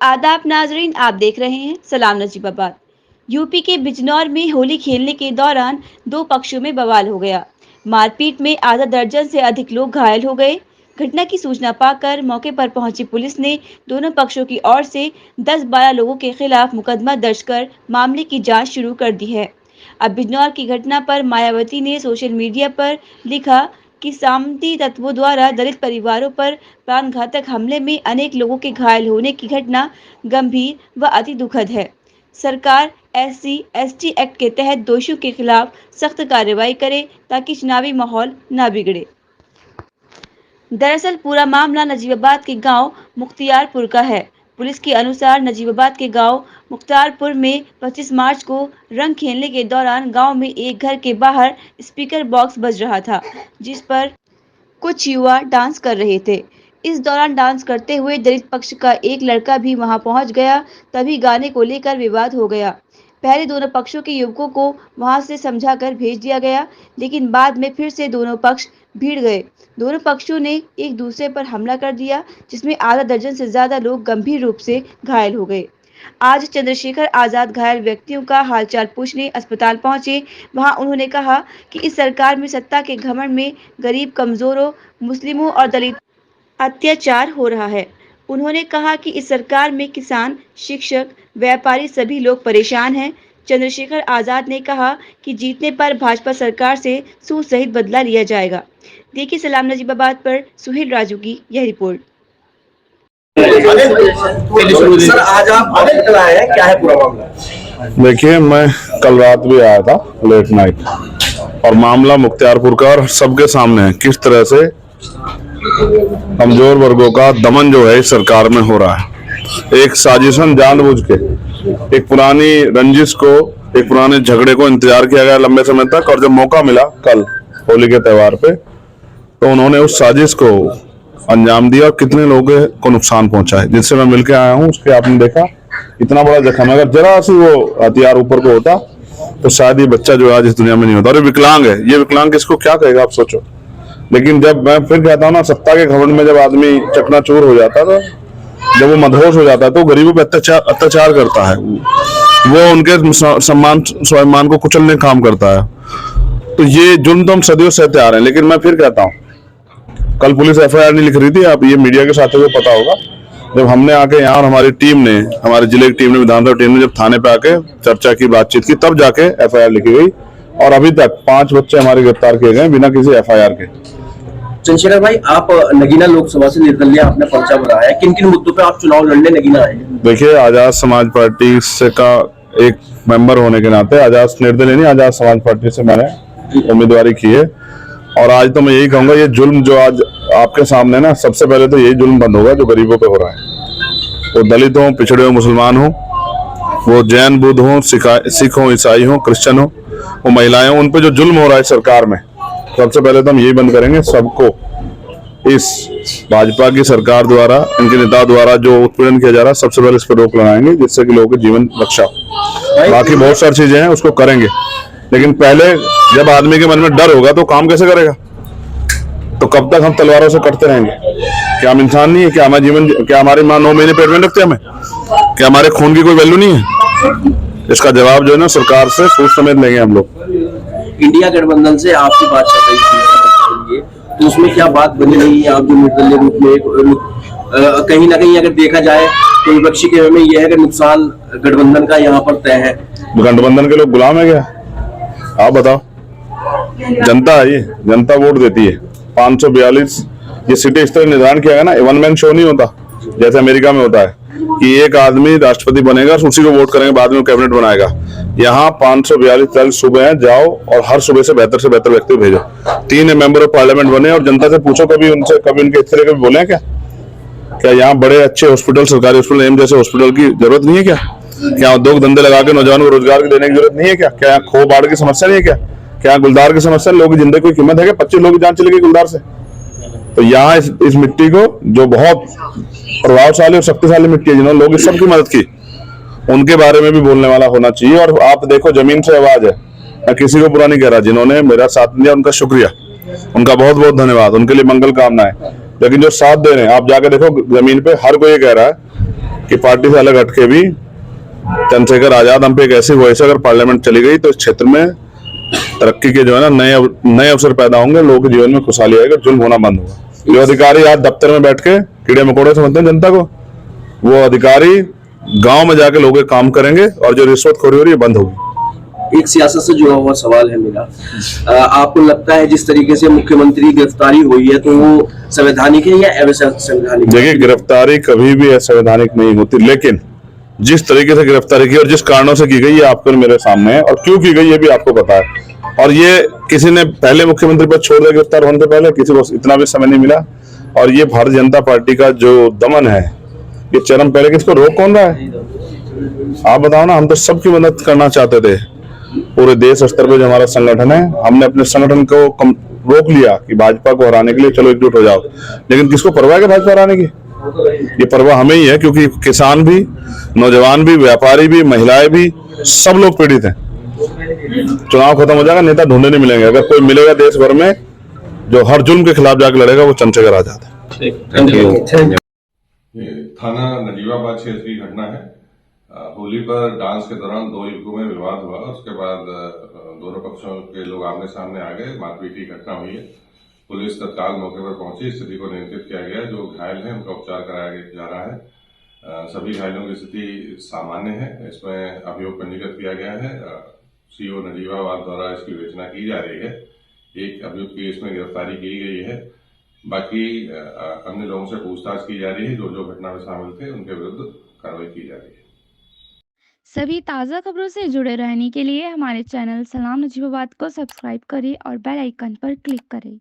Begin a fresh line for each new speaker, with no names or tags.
आदाब नाजरीन, आप देख रहे हैं सलाम नजीबाबाद। यूपी के बिजनौर में होली खेलने के दौरान दो पक्षों में बवाल हो गया। मारपीट में आधा दर्जन से अधिक लोग घायल हो गए। घटना की सूचना पाकर मौके पर पहुंची पुलिस ने दोनों पक्षों की ओर से 10-12 लोगों के खिलाफ मुकदमा दर्ज कर मामले की जांच शुरू कर दी है। अब बिजनौर की घटना पर मायावती ने सोशल मीडिया पर लिखा कि सामंती तत्वों द्वारा दलित परिवारों पर प्राणघातक हमले में अनेक लोगों के घायल होने की घटना गंभीर व अति दुखद है। सरकार SC/ST एक्ट के तहत दोषियों के खिलाफ सख्त कार्रवाई करे ताकि चुनावी माहौल न बिगड़े। दरअसल पूरा मामला नजीबाबाद के गांव मुख्तियारपुर का है। पुलिस के अनुसार नजीबाबाद के गांव मुख्तियारपुर में 25 मार्च को रंग खेलने के दौरान गांव में एक घर के बाहर स्पीकर बॉक्स बज रहा था, जिस पर कुछ युवा डांस कर रहे थे। इस दौरान डांस करते हुए दलित पक्ष का एक लड़का भी वहां पहुंच गया। तभी गाने को लेकर विवाद हो गया। पहले दोनों पक्षों के युवकों को वहां से समझाकर भेज दिया गया, लेकिन बाद में फिर से दोनों पक्ष भिड़ गए। दोनों पक्षों ने एक दूसरे पर हमला कर दिया, जिसमें आधा दर्जन से ज्यादा लोग गंभीर रूप से घायल हो गए। आज चंद्रशेखर आजाद घायल व्यक्तियों का हालचाल पूछने अस्पताल पहुंचे। वहां उन्होंने कहा कि इस सरकार में सत्ता के घमंड में गरीब, कमजोरों, मुस्लिमों और दलित अत्याचार हो रहा है। उन्होंने कहा कि इस सरकार में किसान, शिक्षक, व्यापारी सभी लोग परेशान हैं। चंद्रशेखर आजाद ने कहा कि जीतने पर भाजपा सरकार से सूद सहित बदला लिया जाएगा। देखिए सलाम नजीबाबाद पर सुहेल राजू की यह रिपोर्ट।
सर, आज आप हॉस्पिटल आए हैं, क्या है पूरा मामला?
देखिए, मैं कल रात भी आया था लेट नाइट, और मामला मुख्तियारपुर का और सबके सामने है किस तरह से कमजोर वर्गों का दमन जो है इस सरकार में हो रहा है। एक साजिशन जानबूझ के, एक पुरानी रंजिश को, एक पुराने झगड़े को इंतजार किया गया लंबे समय तक, और जब मौका मिला कल होली के त्योहार पे तो उन्होंने उस साजिश को अंजाम दिया और कितने लोगों को नुकसान पहुंचा है। जिससे मैं मिलके आया हूँ उसके आपने देखा इतना बड़ा जख्म, अगर जरा सी वो हथियार ऊपर को होता तो शायद ये बच्चा जो आज इस दुनिया में नहीं होता। और ये विकलांग है, ये विकलांग किसको क्या कहेगा आप सोचो। लेकिन जब मैं फिर कहता हूँ ना, सत्ता के घमंड में जब आदमी चकनाचूर हो जाता है, तो जब वो मदहोश हो जाता है तो गरीबों पे अत्याचार करता है, वो उनके सम्मान स्वाभिमान को कुचलने का काम करता है। तो ये जुल्म तो हम सदियों सहते आ रहे हैं। लेकिन मैं फिर कहता हूँ, कल पुलिस FIR नहीं लिख रही थी, आप ये मीडिया के साथियों को पता होगा। जब हमने आके यहाँ और हमारी टीम ने, हमारे जिले की टीम ने, विधानसभा टीम ने जब थाने पे आके चर्चा की, बातचीत की, तब जाके FIR लिखी गई। और अभी तक 5 बच्चे हमारे गिरफ्तार किए गए बिना किसी FIR के।
चंद्रशेखर भाई, आप नगीना लोकसभा से निर्दलीय आपने पर्चा बनाया है, किन किन मुद्दों पे आप चुनाव लड़ने नगीना आए?
देखिए, आजाद समाज पार्टी से का एक मेंबर होने के नाते, आजाद निर्दलीय नहीं, आजाद समाज पार्टी से मैंने उम्मीदवारी की है। और आज तो मैं यही कहूंगा, ये जुल्म जो आज आपके सामने ना, सबसे पहले तो यही जुल्म बंद होगा जो गरीबों पे हो रहा है। वो दलित हो, पिछड़े हो, मुसलमान हो, वो जैन, बुद्ध हो, सिख हो, ईसाई हो, क्रिश्चियन हो, वो महिलाएं हो, उन पे जो जुल्म हो रहा है सरकार में, सबसे पहले तो हम यही बंद करेंगे। सबको इस भाजपा की सरकार द्वारा, इनके नेता द्वारा जो उत्पीड़न किया जा रहा है, सबसे पहले इस पर रोक लगाएंगे, जिससे कि लोगों के जीवन रक्षा हो। बाकी बहुत सारी चीजें हैं, उसको करेंगे। लेकिन पहले जब आदमी के मन में डर होगा तो काम कैसे करेगा? तो कब तक हम तलवारों से कटते रहेंगे? क्या हम इंसान नहीं है? क्या हमारा जीवन, क्या हमारी माँ 9 महीने पेट में रखते हैं हमें? क्या हमारे खून की कोई वैल्यू नहीं है? इसका जवाब जो है ना, सरकार से सूद समेत लेंगे हम लोग।
इंडिया गठबंधन से आपकी बात चल रही है, तो उसमें क्या बात बनी रही है? आप जो निर्दलीय रूप में, कहीं ना कहीं अगर देखा जाए तो विपक्षी के में यह है कि नुकसान गठबंधन का यहाँ पर तय है।
गठबंधन के लोग गुलाम है क्या? आप बताओ। जनता है, ये जनता वोट देती है। 542 ये सीटें इस तरह निर्धारण किया गया ना, 1 मैन शो नहीं होता जैसे अमेरिका में होता है कि एक आदमी राष्ट्रपति बनेगा, उसी को वोट करेंगे, बाद में कैबिनेट बनाएगा। यहाँ 542 सूबे हैं, जाओ और हर सूबे से बेहतर व्यक्ति भेजो। 3 मेंबर ऑफ पार्लियामेंट बने, और जनता से पूछो कभी उनसे, कभी उनके इस तरह के बोले हैं क्या यहाँ बड़े अच्छे हॉस्पिटल, सरकारी हॉस्पिटल, एम्स जैसे हॉस्पिटल की जरूरत नहीं है क्या उद्योग धंधे लगा के नौजवानों को रोजगार देने की जरूरत नहीं है क्या यहाँ खो बाढ़ की समस्या नहीं है क्या गुलदार की समस्या? लोगों की जिंदगी कोई कीमत है क्या? 25 लोगों की जान चली गई गुलदार से। तो यहाँ इस मिट्टी को, जो बहुत प्रभावशाली और शक्तिशाली मिट्टी है, जिन्होंने लोग इस सबकी मदद की, उनके बारे में भी बोलने वाला होना चाहिए। और आप देखो, जमीन से आवाज है, मैं किसी को बुरा नहीं कह रहा, जिन्होंने मेरा साथ दिया उनका शुक्रिया, उनका बहुत बहुत धन्यवाद, उनके लिए मंगल कामनाएं। लेकिन जो साथ दे रहे हैं, आप जाके देखो जमीन पे, हर कोई ये कह रहा है कि पार्टी से अलग हटके भी चंद्रशेखर आजाद हम पे एक ऐसी वॉइस है, अगर पार्लियामेंट चली गई तो इस क्षेत्र में तरक्की के जो है ना नए अवसर पैदा होंगे, लोगों के जीवन में खुशहाली आएगी, जुल्म होना बंद होगा। जो अधिकारी आज दफ्तर में बैठ के कीड़े मकोड़े समझते हैं जनता को, वो अधिकारी गांव में जाके लोगों के काम करेंगे और जो रिश्वतखोरी हो रही है बंद होगी।
एक सियासत से जुड़ा हुआ सवाल है मेरा, आपको लगता है जिस तरीके से मुख्यमंत्री गिरफ्तारी हुई है तो वो संवैधानिक है या अवैधानिक?
देखिए, गिरफ्तारी कभी भी असंवैधानिक नहीं होती, लेकिन जिस तरीके से गिरफ्तारी की और जिस कारणों से की गई ये आपको मेरे सामने है, और क्यों की गई ये भी आपको पता है। और ये किसी ने पहले मुख्यमंत्री पद छोड़ दिया गिरफ्तार होने से पहले, किसी को इतना भी समय नहीं मिला। और ये भारतीय जनता पार्टी का जो दमन है, ये चरम पहले किसको रोक कौन रहा है? आप बताओ ना। हम तो सबकी मदद करना चाहते थे, पूरे देश स्तर पे जो हमारा संगठन है, हमने अपने संगठन को रोक लिया कि भाजपा को हराने के लिए चलो एकजुट हो जाओ, लेकिन किसको परवाह है भाजपा हराने की? ये परवाह हमें ही है, क्योंकि किसान भी, नौजवान भी, व्यापारी भी, महिलाएं भी, सब लोग पीड़ित हैं। चुनाव खत्म हो जाएगा, नेता ढूंढने नहीं मिलेंगे। अगर कोई मिलेगा देश भर में जो हर जुल्म के खिलाफ जाकर लड़ेगा, वो चंद्रशेखर आजाद है।
Thank you.
ये थाना नजीबाबाद क्षेत्र की घटना है। होली पर डांस के दौरान दो युवकों में विवाद हुआ। उसके बाद दोनों पक्षों के लोग आमने सामने आ गए, मारपीट की घटना हुई है। पुलिस तत्काल मौके पर पहुंची, स्थिति को नियंत्रित किया गया। जो घायल हैं उनका उपचार कराया जा रहा है। सभी घायलों की स्थिति सामान्य है। इसमें अभियोग पंजीकृत किया गया है। सीओ नजीबाबाद द्वारा इसकी विवेचना की जा रही है। एक अभियुक्त की इसमें गिरफ्तारी की गई है। बाकी अन्य लोगों से पूछताछ की जा रही है। जो जो घटना में शामिल थे उनके विरुद्ध कार्रवाई की जा रही है।
सभी ताज़ा खबरों से जुड़े रहने के लिए हमारे चैनल सलाम नजीबाबाद को सब्सक्राइब करें और बेल आइकन पर क्लिक करें।